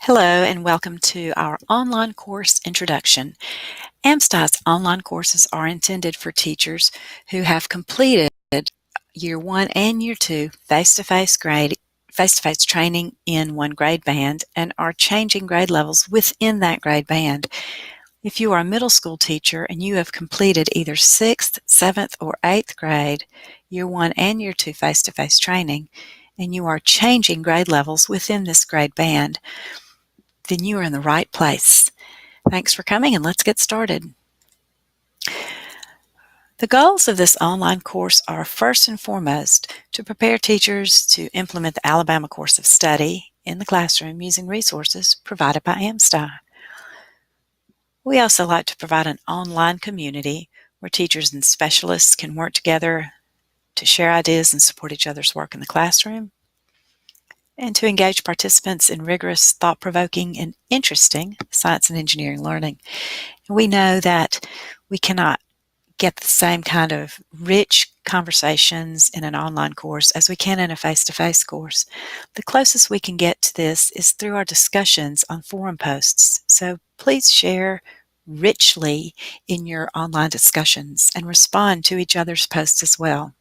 Hello and welcome to our online course introduction. AMSTI's online courses are intended for teachers who have completed Year 1 and Year 2 face-to-face training in one grade band and are changing grade levels within that grade band. If you are a middle school teacher and you have completed either 6th, 7th, or 8th grade Year 1 and Year 2 face-to-face training, and you are changing grade levels within this grade band, then you are in the right place. Thanks for coming, and let's get started. The goals of this online course are first and foremost to prepare teachers to implement the Alabama course of study in the classroom using resources provided by AMSTI. We also like to provide an online community where teachers and specialists can work together to share ideas and support each other's work in the classroom, and to engage participants in rigorous, thought-provoking, and interesting science and engineering learning. We know that we cannot get the same kind of rich conversations in an online course as we can in a face-to-face course. The closest we can get to this is through our discussions on forum posts. So please share richly in your online discussions and respond to each other's posts as well.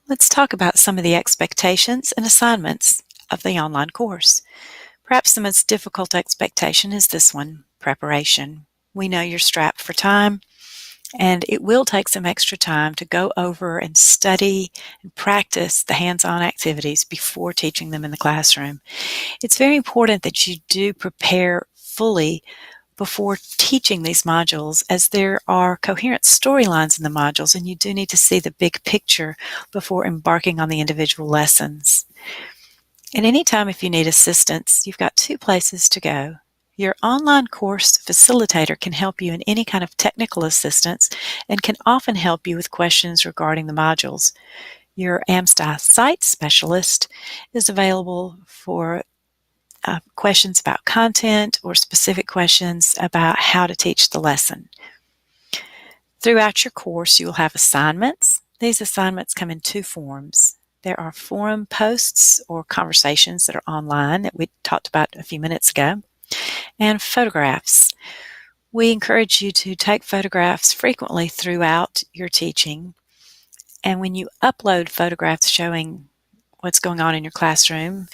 Let's talk about some of the expectations and assignments of the online course. Perhaps the most difficult expectation is this one, preparation. We know you're strapped for time, and it will take some extra time to go over and study and practice the hands-on activities before teaching them in the classroom. It's very important that you do prepare fully before teaching these modules, as there are coherent storylines in the modules, and you do need to see the big picture before embarking on the individual lessons. And anytime if you need assistance, you've got two places to go. Your online course facilitator can help you in any kind of technical assistance and can often help you with questions regarding the modules. Your AMSTI site specialist is available for questions about content or specific questions about how to teach the lesson. Throughout your course, you will have assignments. These assignments come in two forms. There are forum posts or conversations that are online that we talked about a few minutes ago, and photographs. We encourage you to take photographs frequently throughout your teaching, and when you upload photographs showing what's going on in your classroom,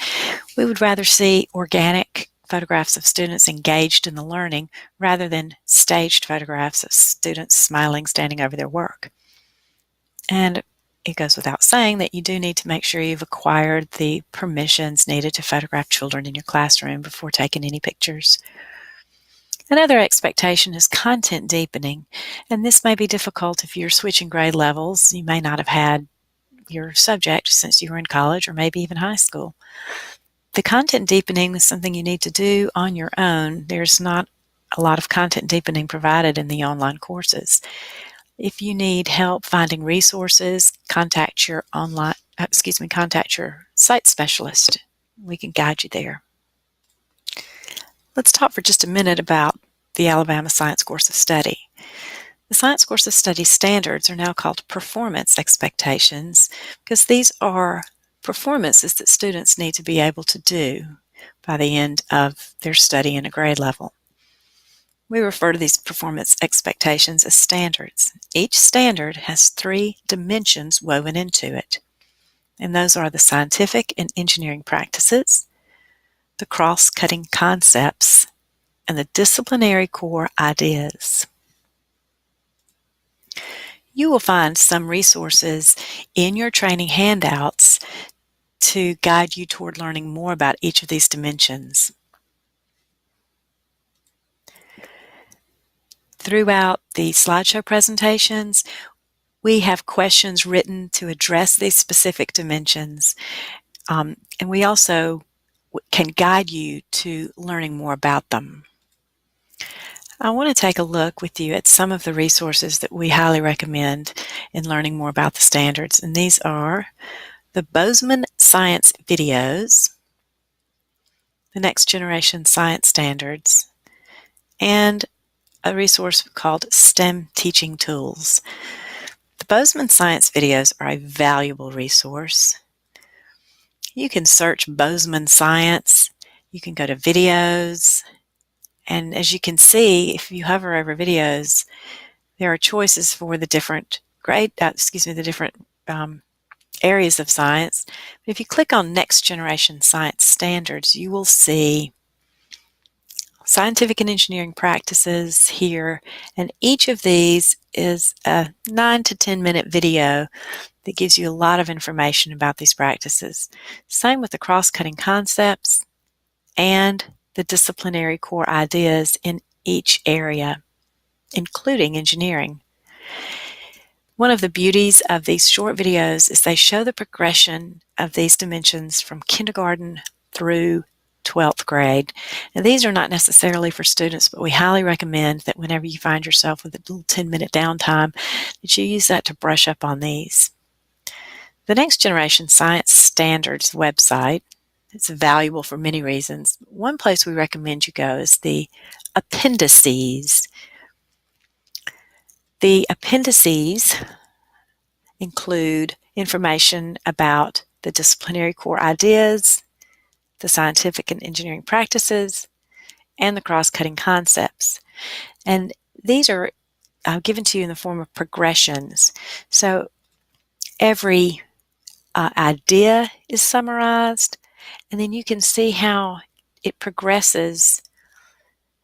we would rather see organic photographs of students engaged in the learning rather than staged photographs of students smiling, standing over their work. And it goes without saying that you do need to make sure you've acquired the permissions needed to photograph children in your classroom before taking any pictures. Another expectation is content deepening, and this may be difficult if you're switching grade levels. You may not have had your subject since you were in college or maybe even high school. The content deepening is something you need to do on your own. There's not a lot of content deepening provided in the online courses. If you need help finding resources, contact your site specialist. We can guide you there. Let's talk for just a minute about the Alabama Science Course of Study. The Science Course of Study standards are now called performance expectations because these are performances that students need to be able to do by the end of their study in a grade level. We refer to these performance expectations as standards. Each standard has 3 dimensions woven into it, and those are the scientific and engineering practices, the cross-cutting concepts, and the disciplinary core ideas. You will find some resources in your training handouts to guide you toward learning more about each of these dimensions. Throughout the slideshow presentations, we have questions written to address these specific dimensions, and we also can guide you to learning more about them. I want to take a look with you at some of the resources that we highly recommend in learning more about the standards, and these are the Bozeman Science videos, the Next Generation Science Standards, and a resource called STEM Teaching Tools. The Bozeman Science videos are a valuable resource. You can search Bozeman Science. You can go to videos, and as you can see, if you hover over videos, there are choices for the different the different areas of science. But if you click on Next Generation Science Standards, you will see scientific and engineering practices here, and each of these is a 9 to 10 minute video that gives you a lot of information about these practices. Same with the cross-cutting concepts and the disciplinary core ideas in each area, including engineering. One of the beauties of these short videos is they show the progression of these dimensions from kindergarten through 12th grade. Now, these are not necessarily for students, but we highly recommend that whenever you find yourself with a little 10-minute downtime, that you use that to brush up on these. The Next Generation Science Standards website, it's valuable for many reasons. One place we recommend you go is the appendices. The appendices include information about the disciplinary core ideas, the scientific and engineering practices, and the cross-cutting concepts. And these are given to you in the form of progressions. So every idea is summarized, and then you can see how it progresses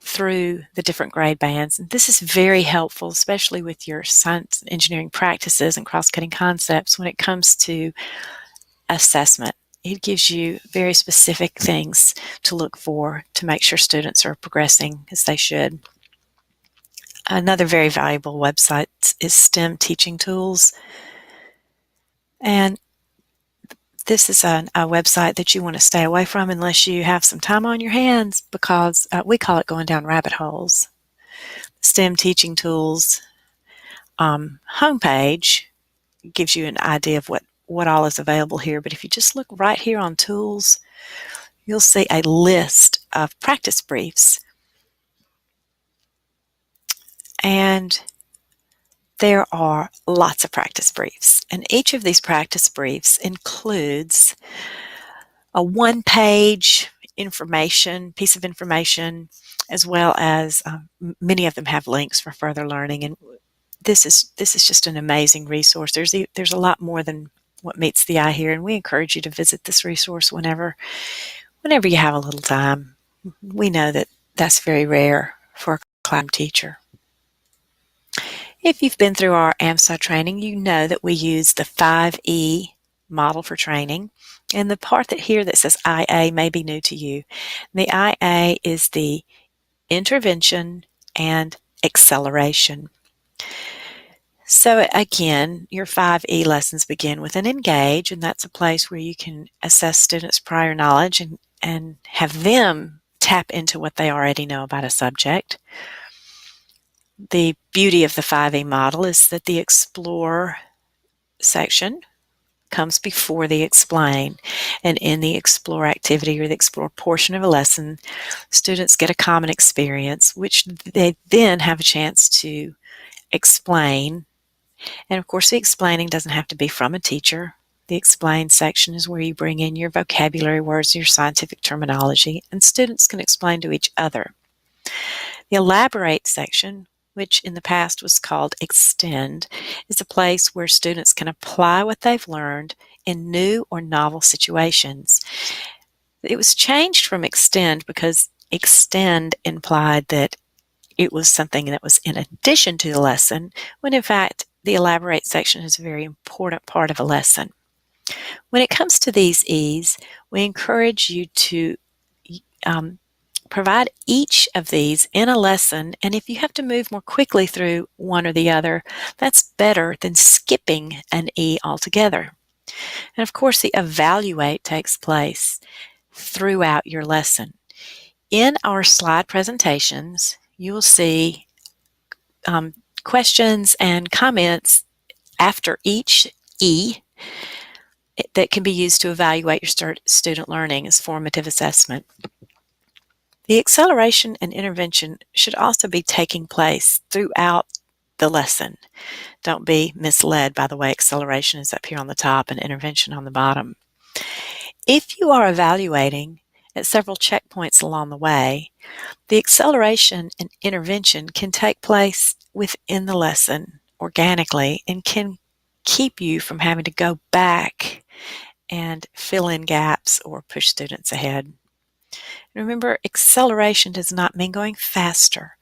through the different grade bands. And this is very helpful, especially with your science and engineering practices and cross-cutting concepts when it comes to assessment. It gives you very specific things to look for to make sure students are progressing as they should. Another very valuable website is STEM Teaching Tools. And this is a website that you want to stay away from unless you have some time on your hands, because we call it going down rabbit holes. STEM Teaching Tools homepage gives you an idea of what all is available here. But if you just look right here on Tools, you'll see a list of practice briefs. And there are lots of practice briefs. And each of these practice briefs includes a one-page piece of information, as well as many of them have links for further learning. And this is just an amazing resource. There's a lot more than what meets the eye here, and we encourage you to visit this resource whenever you have a little time. We know that that's very rare for a classroom teacher. If you've been through our AMSTI training, you know that we use the 5E model for training. And the part that says IA may be new to you. The IA is the intervention and acceleration. So again, your 5E lessons begin with an engage, and that's a place where you can assess students' prior knowledge and have them tap into what they already know about a subject. The beauty of the 5E model is that the explore section comes before the explain. And in the explore activity, or the explore portion of a lesson, students get a common experience, which they then have a chance to explain. And of course, the explaining doesn't have to be from a teacher. The explain section is where you bring in your vocabulary words, your scientific terminology, and students can explain to each other. The elaborate section, which in the past was called extend, is a place where students can apply what they've learned in new or novel situations. It was changed from extend because extend implied that it was something that was in addition to the lesson, when in fact the elaborate section is a very important part of a lesson. When it comes to these E's, we encourage you to provide each of these in a lesson, and if you have to move more quickly through one or the other, that's better than skipping an E altogether. And of course, the evaluate takes place throughout your lesson. In our slide presentations, you will see questions and comments after each E that can be used to evaluate your student learning as formative assessment. The acceleration and intervention should also be taking place throughout the lesson. Don't be misled by the way acceleration is up here on the top and intervention on the bottom. If you are evaluating, at several checkpoints along the way. The acceleration and intervention can take place within the lesson organically and can keep you from having to go back and fill in gaps or push students ahead. Remember, acceleration does not mean going faster.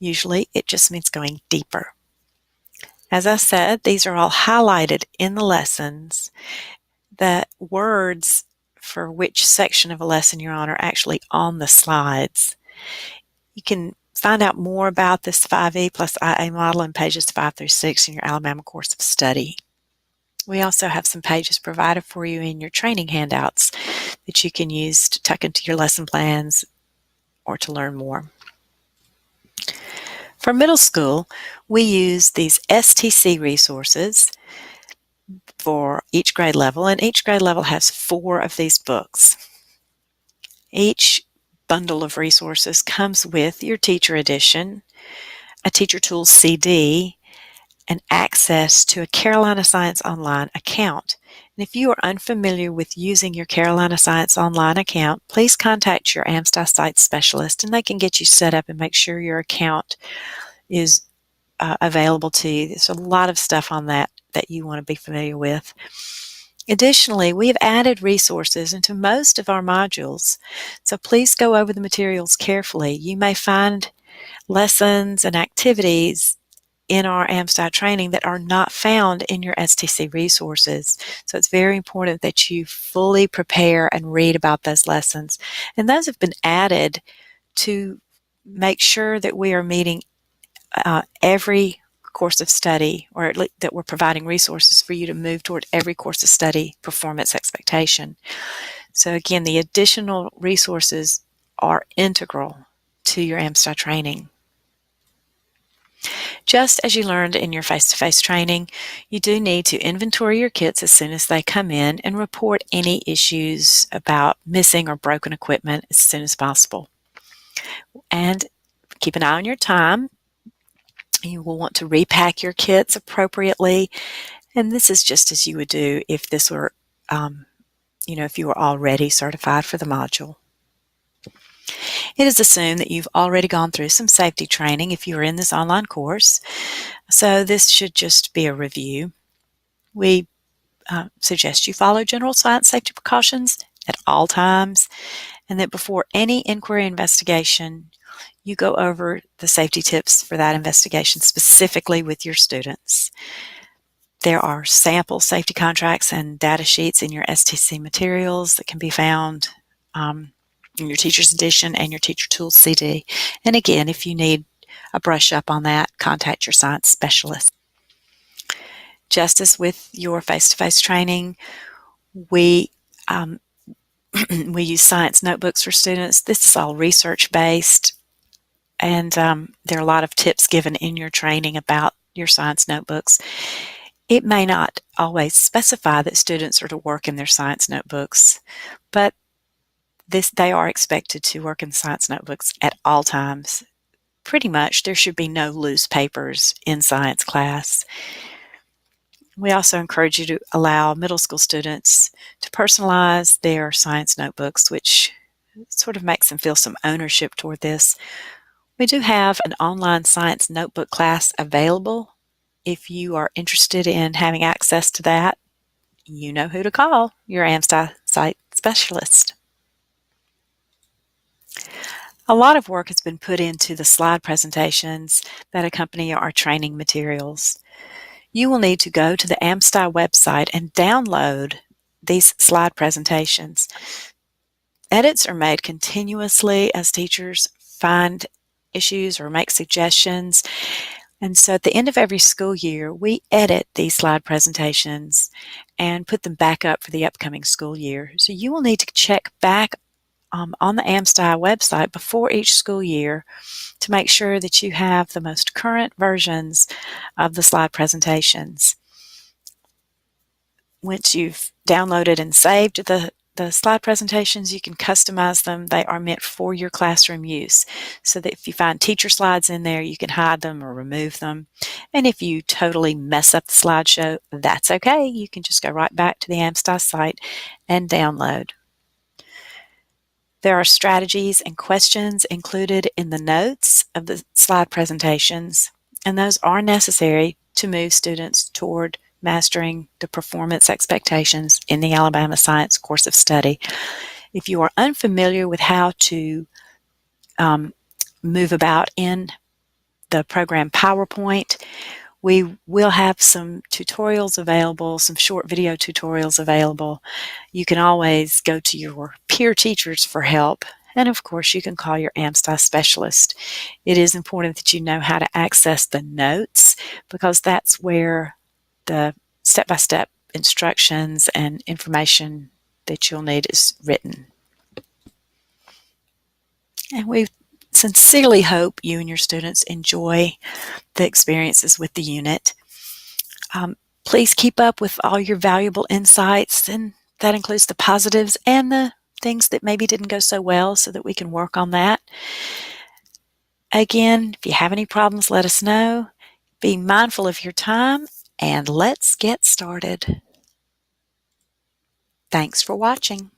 Usually, it just means going deeper. As I said, these are all highlighted in the lessons. The words for which section of a lesson you're on are actually on the slides. You can find out more about this 5E plus IA model in pages 5 through 6 in your Alabama course of study. We also have some pages provided for you in your training handouts that you can use to tuck into your lesson plans or to learn more. For middle school, we use these STC resources for each grade level, and each grade level has 4 of these books. Each bundle of resources comes with your teacher edition, a Teacher Tools CD, and access to a Carolina Science Online account. And if you are unfamiliar with using your Carolina Science Online account, please contact your AMSTI site specialist and they can get you set up and make sure your account is available to you. There's a lot of stuff on that you want to be familiar with. Additionally, we have added resources into most of our modules, so please go over the materials carefully. You may find lessons and activities in our AMSTI training that are not found in your STC resources. So it's very important that you fully prepare and read about those lessons. And those have been added to make sure that we are meeting every course of study, or at least that we're providing resources for you to move toward every course of study performance expectation. So again, the additional resources are integral to your AMSTI training. Just as you learned in your face-to-face training, you do need to inventory your kits as soon as they come in and report any issues about missing or broken equipment as soon as possible. And keep an eye on your time. You will want to repack your kits appropriately, and this is just as you would do if this were, if you were already certified for the module. It is assumed that you've already gone through some safety training if you are in this online course, so this should just be a review. We suggest you follow general science safety precautions at all times, and that before any inquiry investigation, you go over the safety tips for that investigation specifically with your students. There are sample safety contracts and data sheets in your STC materials that can be found in your Teacher's Edition and your Teacher Tools CD. And again, if you need a brush up on that, contact your science specialist. Just as with your face-to-face training, we we use science notebooks for students. This is all research-based, and there are a lot of tips given in your training about your science notebooks. It may not always specify that students are to work in their science notebooks, but they are expected to work in science notebooks at all times. Pretty much, there should be no loose papers in science class. We also encourage you to allow middle school students to personalize their science notebooks, which sort of makes them feel some ownership toward this. We do have an online science notebook class available. If you are interested in having access to that, you know who to call, your AMSTI site specialist. A lot of work has been put into the slide presentations that accompany our training materials. You will need to go to the AMSTI website and download these slide presentations. Edits are made continuously as teachers find issues or make suggestions. And so at the end of every school year, we edit these slide presentations and put them back up for the upcoming school year. So you will need to check back on the AMSTI website before each school year to make sure that you have the most current versions of the slide presentations. Once you've downloaded and saved the slide presentations, you can customize them. They are meant for your classroom use, so that if you find teacher slides in there, you can hide them or remove them. And if you totally mess up the slideshow, that's okay. You can just go right back to the AMSTI site and download. There are strategies and questions included in the notes of the slide presentations, and those are necessary to move students toward mastering the performance expectations in the Alabama Science course of study. If you are unfamiliar with how to move about in the program PowerPoint, we will have some tutorials available, some short video tutorials available. You can always go to your peer teachers for help. And of course, you can call your AMSTI specialist. It is important that you know how to access the notes because that's where the step-by-step instructions and information that you'll need is written. And we sincerely hope you and your students enjoy the experiences with the unit. Please keep up with all your valuable insights, and that includes the positives and the things that maybe didn't go so well so that we can work on that. Again, if you have any problems, let us know. Be mindful of your time, and let's get started. Thanks for watching.